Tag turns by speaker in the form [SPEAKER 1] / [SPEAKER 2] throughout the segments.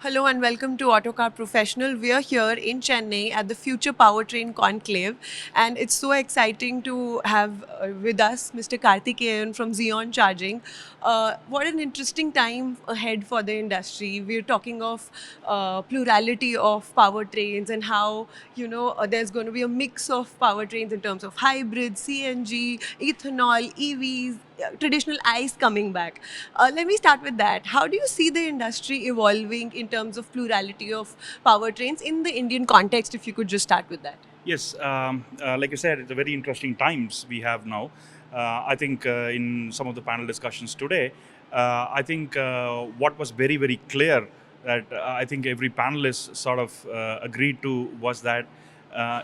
[SPEAKER 1] Hello and welcome to Autocar Professional. We are here in Chennai at the Future Powertrain Conclave, and it's so exciting to have with us Mr. Karthikeyan from Zeon Charging. What an interesting time ahead for the industry. We're talking of plurality of powertrains and how there's going to be a mix of powertrains in terms of hybrids, CNG, ethanol, EVs, traditional ICE coming back. Let me start with that. How do you see the industry evolving in terms of plurality of powertrains in the Indian context? If you could just start with that.
[SPEAKER 2] Yes, like you said, it's a very interesting times we have now. I think in some of the panel discussions today, I think what was very, very clear that I think every panelist sort of agreed to was that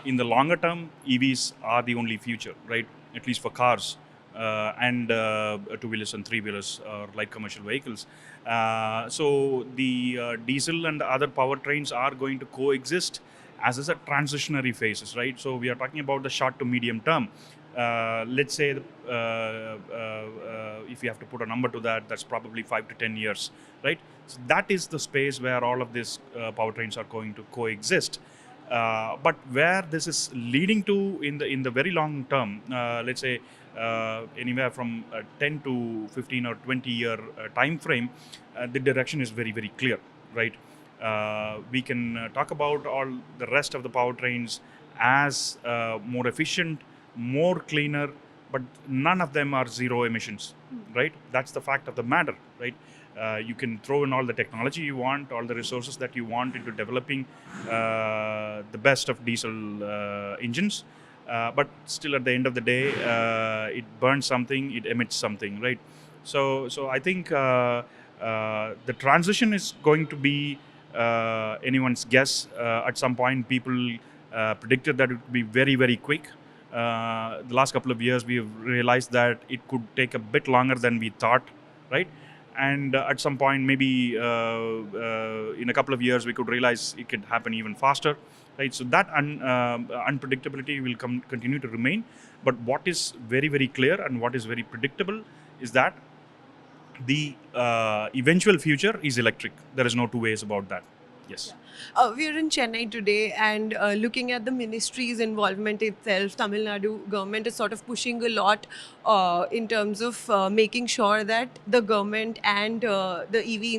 [SPEAKER 2] in the longer term, EVs are the only future, right? At least for cars and two-wheelers and three-wheelers or light commercial vehicles. So the diesel and other powertrains are going to coexist as is a transitionary phases, right? So we are talking about the short to medium term. Let's say if you have to put a number to that, that's probably 5 to 10 years, right? So that is the space where all of these powertrains are going to coexist. But where this is leading to in the very long term, let's say anywhere from 10 to 15 or 20-year time frame, the direction is very, very clear, right? We can talk about all the rest of the powertrains as more efficient, more cleaner, but none of them are zero emissions, right? That's the fact of the matter, right? You can throw in all the technology you want, all the resources that you want into developing the best of diesel engines, but still at the end of the day, it burns something, it emits something, right? So I think the transition is going to be anyone's guess. At some point, people predicted that it would be very, very quick. The last couple of years, we have realized that it could take a bit longer than we thought, right? And at some point, maybe in a couple of years, we could realize it could happen even faster, right? So that unpredictability will continue to remain. But what is very, very clear and what is very predictable is that the eventual future is electric. There is no two ways about that. Yes.
[SPEAKER 1] We're in Chennai today, and looking at the ministry's involvement itself, Tamil Nadu government is sort of pushing a lot in terms of making sure that the government and the EV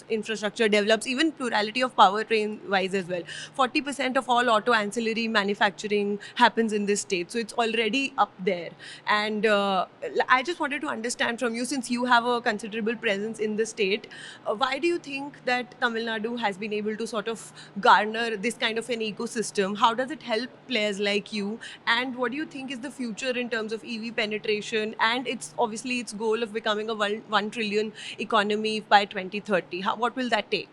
[SPEAKER 1] infrastructure develops even plurality of powertrain wise as well. 40% of all auto ancillary manufacturing happens in this state, so it's already up there. And I just wanted to understand from you, since you have a considerable presence in the state, why do you think that Tamil Nadu has been able to sort of garner this kind of an ecosystem? How does it help players like you? And what do you think is the future in terms of EV penetration and its obviously its goal of becoming a 1 trillion economy by 2030? What will that take?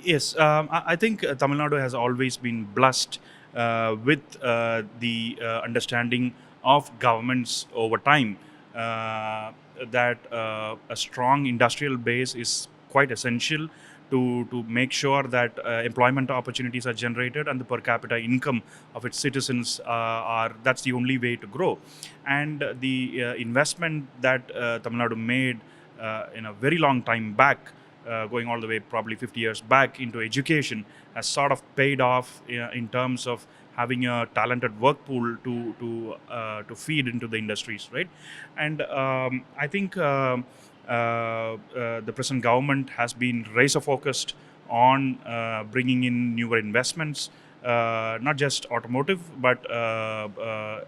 [SPEAKER 2] Yes, I think Tamil Nadu has always been blessed with the understanding of governments over time that a strong industrial base is quite essential to make sure that employment opportunities are generated and the per capita income of its citizens that's the only way to grow. And the investment that Tamil Nadu made in a very long time back, going all the way probably 50 years back into education, has sort of paid off in terms of having a talented work pool to feed into the industries, right? And I think the present government has been razor focused on bringing in newer investments, not just automotive, but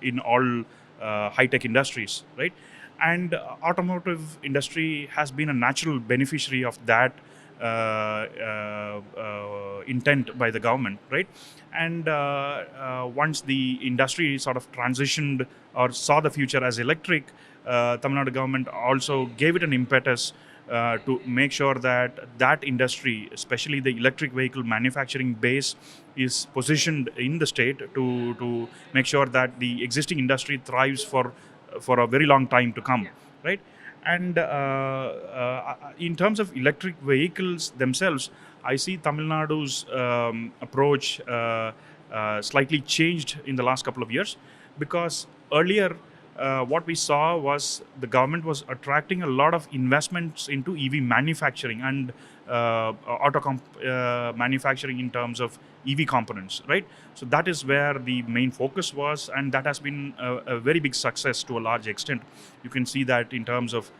[SPEAKER 2] in all high-tech industries, right? And automotive industry has been a natural beneficiary of that intent by the government, right? And once the industry sort of transitioned or saw the future as electric, Tamil Nadu government also gave it an impetus to make sure that that industry, especially the electric vehicle manufacturing base, is positioned in the state to make sure that the existing industry thrives for a very long time to come, right? And in terms of electric vehicles themselves, I see Tamil Nadu's approach slightly changed in the last couple of years, because earlier what we saw was the government was attracting a lot of investments into EV manufacturing and manufacturing in terms of EV components, right? So that is where the main focus was, and that has been a very big success to a large extent. You can see that in terms of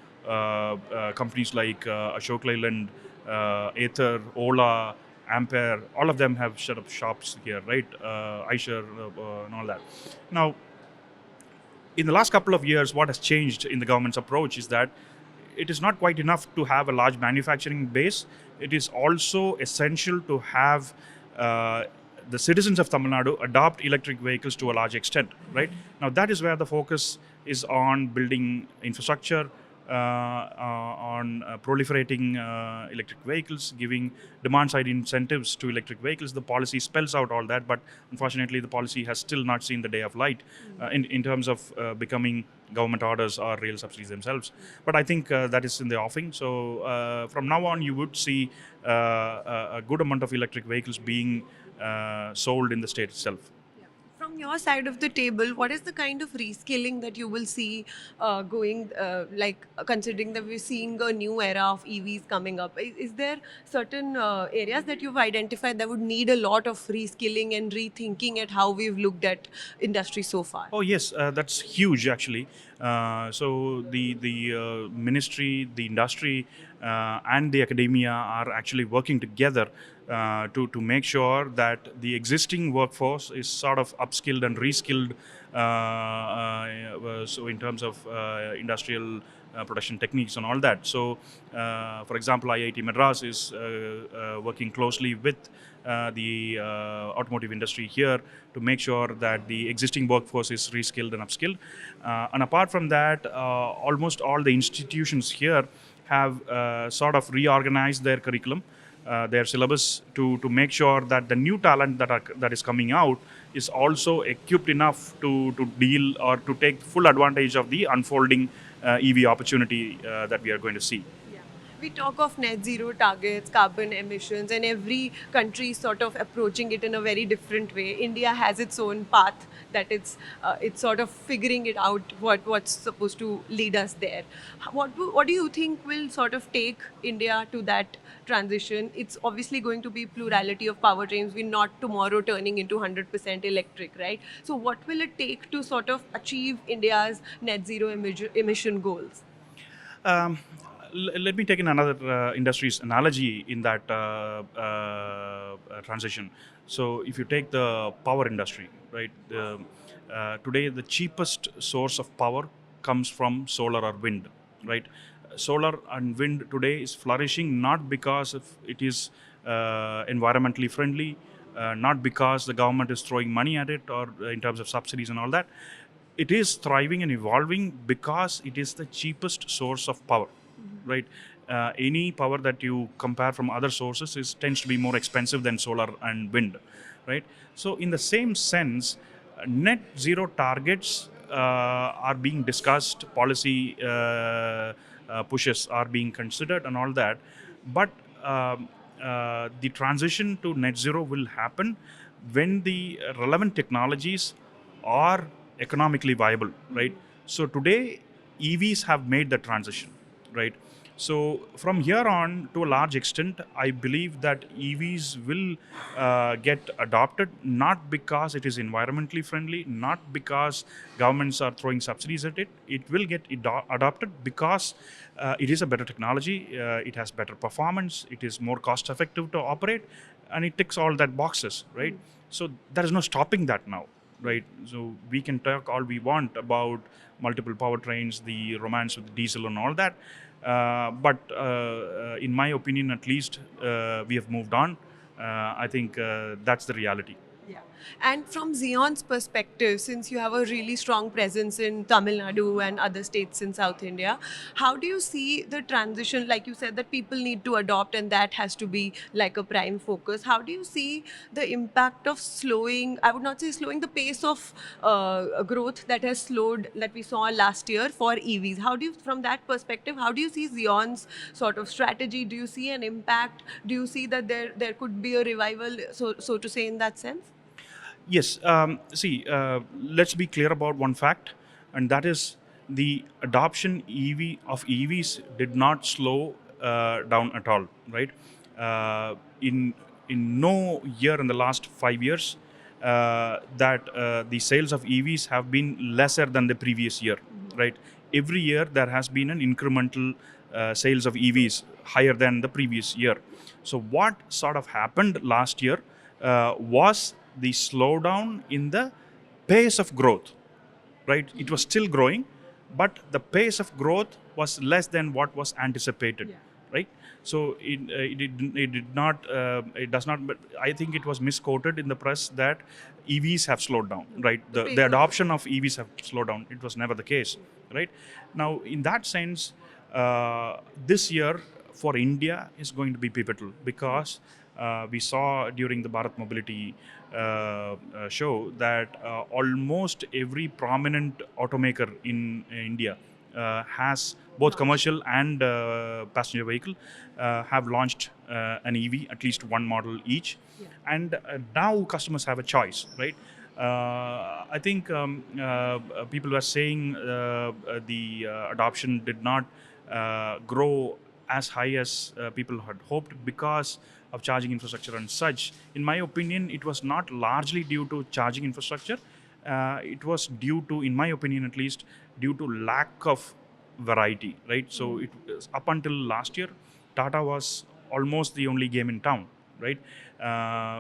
[SPEAKER 2] companies like Ashok Leyland, Ather, Ola, Ampere, all of them have set up shops here, right? Aisher and all that. Now, in the last couple of years, what has changed in the government's approach is that it is not quite enough to have a large manufacturing base. It is also essential to have uh, the citizens of Tamil Nadu adopt electric vehicles to a large extent, right? Now, that is where the focus is on building infrastructure, on proliferating electric vehicles, giving demand side incentives to electric vehicles. The policy spells out all that, but unfortunately, the policy has still not seen the day of light in terms of becoming government orders or real subsidies themselves. But I think that is in the offing. So from now on, you would see a good amount of electric vehicles being sold in the state itself.
[SPEAKER 1] From your side of the table, what is the kind of reskilling that you will see going, considering that we're seeing a new era of EVs coming up? Is there certain areas that you've identified that would need a lot of reskilling and rethinking at how we've looked at industry so far?
[SPEAKER 2] Oh yes, that's huge actually. So the ministry, the industry, and the academia are actually working together to make sure that the existing workforce is sort of upskilled and reskilled. So in terms of industrial production techniques and all that. So, for example, IIT Madras is working closely with the automotive industry here to make sure that the existing workforce is reskilled and upskilled. And apart from that, almost all the institutions here have sort of reorganized their curriculum, their syllabus to make sure that the new talent that is coming out is also equipped enough to deal or to take full advantage of the unfolding EV opportunity that we are going to see.
[SPEAKER 1] Yeah. We talk of net zero targets, carbon emissions, and every country is sort of approaching it in a very different way. India has its own path that it's sort of figuring it out what's supposed to lead us there. What do you think will sort of take India to that transition? It's obviously going to be plurality of powertrains. We're not tomorrow turning into 100% electric, right? So what will it take to sort of achieve India's net zero emission goals?
[SPEAKER 2] Um, Let me take in another industry's analogy in that transition. So, if you take the power industry, right? Today, the cheapest source of power comes from solar or wind, right? Solar and wind today is flourishing not because of it is environmentally friendly, not because the government is throwing money at it or in terms of subsidies and all that. It is thriving and evolving because it is the cheapest source of power, right? Any power that you compare from other sources is tends to be more expensive than solar and wind, right? So in the same sense, net zero targets are being discussed, policy pushes are being considered, and all that. But the transition to net zero will happen when the relevant technologies are economically viable, right? So today, EVs have made the transition, right? So from here on, to a large extent, I believe that EVs will get adopted not because it is environmentally friendly, not because governments are throwing subsidies at it. It will get adopted because it is a better technology, it has better performance, it is more cost effective to operate, and it ticks all that boxes, right? So there is no stopping that now, right? So we can talk all we want about multiple powertrains, the romance with diesel and all that. But in my opinion, at least, we have moved on. I think that's the reality.
[SPEAKER 1] Yeah. And from Zeon's perspective, since you have a really strong presence in Tamil Nadu and other states in South India, how do you see the transition? Like you said, that people need to adopt, and that has to be like a prime focus. How do you see the impact of slowing, I would not say slowing, the pace of growth that has slowed, that we saw last year for EVs? How do you, from that perspective, how do you see Zeon's sort of strategy? Do you see an impact? Do you see that there could be a revival, so to say, in that sense?
[SPEAKER 2] Yes. See, let's be clear about one fact. and that is the adoption of EVs did not slow down at all, right? Uh, in no year in the last 5 years that the sales of EVs have been lesser than the previous year, right? Every year there has been an incremental sales of EVs higher than the previous year. So what sort of happened last year was the slowdown in the pace of growth, right? It was still growing, but the pace of growth was less than what was anticipated,
[SPEAKER 1] Yeah.
[SPEAKER 2] right? So it does not, but I think it was misquoted in the press that EVs have slowed down, right?
[SPEAKER 1] The
[SPEAKER 2] The,
[SPEAKER 1] pace
[SPEAKER 2] the
[SPEAKER 1] of
[SPEAKER 2] adoption of EVs have slowed down. It was never the case, right? Now, in that sense, this year for India is going to be pivotal because we saw during the Bharat Mobility show that almost every prominent automaker in India has both commercial and passenger vehicle have launched an EV, at least one model each.
[SPEAKER 1] Yeah.
[SPEAKER 2] And now customers have a choice, right? I think people were saying the adoption did not grow as high as people had hoped because of charging infrastructure and such. In my opinion, it was not largely due to charging infrastructure. It was due to, in my opinion at least, due to lack of variety, right? So it was, up until last year, Tata was almost the only game in town, right?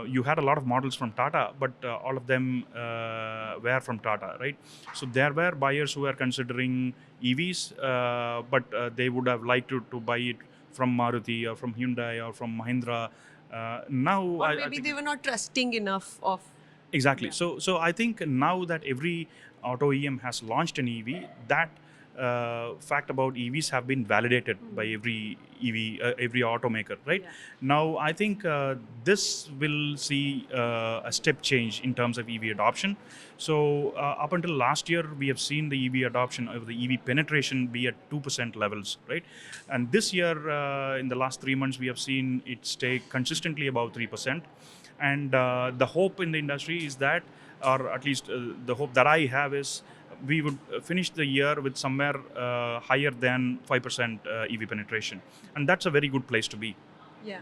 [SPEAKER 2] You had a lot of models from Tata, but all of them were from Tata, right? So there were buyers who were considering EVs, but they would have liked to buy it from Maruti or from Hyundai or from Mahindra. Now,
[SPEAKER 1] Or
[SPEAKER 2] I
[SPEAKER 1] maybe
[SPEAKER 2] think
[SPEAKER 1] they were not trusting enough of.
[SPEAKER 2] exactly.
[SPEAKER 1] Yeah.
[SPEAKER 2] So I think now that every auto EM has launched an EV, that fact about EVs have been validated by every EV, every automaker, right?
[SPEAKER 1] Yeah.
[SPEAKER 2] Now I think this will see a step change in terms of EV adoption. So up until last year, we have seen the EV adoption of the EV penetration be at 2% levels, right? And this year, in the last 3 months, we have seen it stay consistently above 3%. And the hope in the industry is that, or at least the hope that I have is, we would finish the year with somewhere higher than 5% EV penetration, and that's a very good place to be.
[SPEAKER 1] Yeah.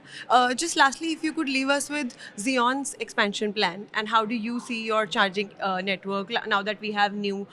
[SPEAKER 1] Just lastly, if you could leave us with Xeon's expansion plan and how do you see your charging network now that we have new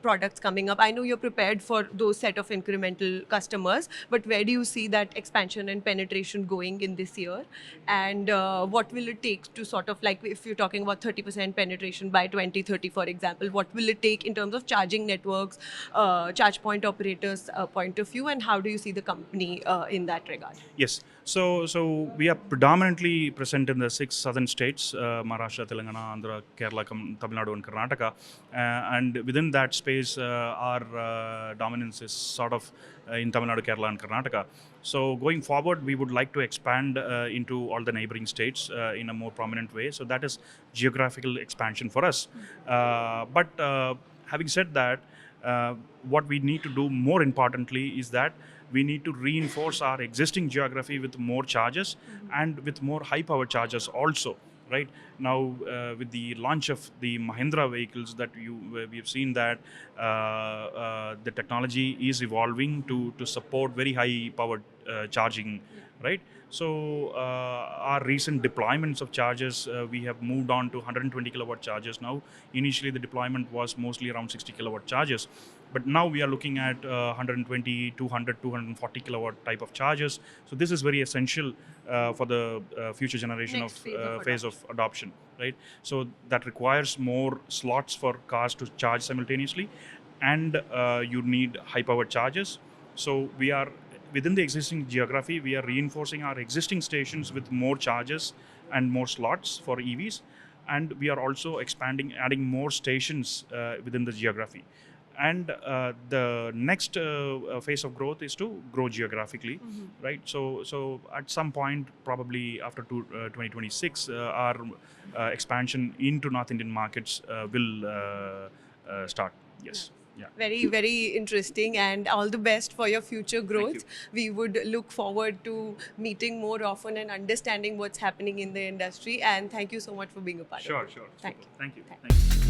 [SPEAKER 1] products coming up? I know you're prepared for those set of incremental customers, but where do you see that expansion and penetration going in this year? And what will it take to sort of, like, if you're talking about 30% penetration by 2030, for example, what will it take in terms of charging networks, charge point operators point of view, and how do you see the company in that regard?
[SPEAKER 2] Yes. So we are predominantly present in the 6 southern states: Maharashtra, Telangana, Andhra, Kerala, Tamil Nadu, and Karnataka. And within that space, our dominance is sort of in Tamil Nadu, Kerala, and Karnataka. So going forward, we would like to expand into all the neighboring states in a more prominent way. So that is geographical expansion for us. But having said that, what we need to do more importantly is that we need to reinforce our existing geography with more chargers and with more high power chargers also, right? Now with the launch of the Mahindra vehicles that we have seen that the technology is evolving to support very high powered charging, right? So our recent deployments of chargers, we have moved on to 120 kilowatt chargers now. Initially, the deployment was mostly around 60 kilowatt chargers, but now we are looking at 120, 200, 240 kilowatt type of chargers. So this is very essential for the future generation
[SPEAKER 1] Next
[SPEAKER 2] of phase of adoption, right? So that requires more slots for cars to charge simultaneously, and you need high powered chargers. So we are within the existing geography, we are reinforcing our existing stations with more chargers and more slots for EVs, and we are also expanding, adding more stations within the geography. And the next phase of growth is to grow geographically, right? So at some point, probably after 2026, our expansion into North Indian markets will start. Yes. Yeah.
[SPEAKER 1] Very, very interesting, and all the best for your future growth. We would look forward to meeting more often and understanding what's happening in the industry. And thank you so much for being a part of it.
[SPEAKER 2] Sure.
[SPEAKER 1] Thank you.
[SPEAKER 2] Thank you.
[SPEAKER 1] Thank you.
[SPEAKER 2] Thank you.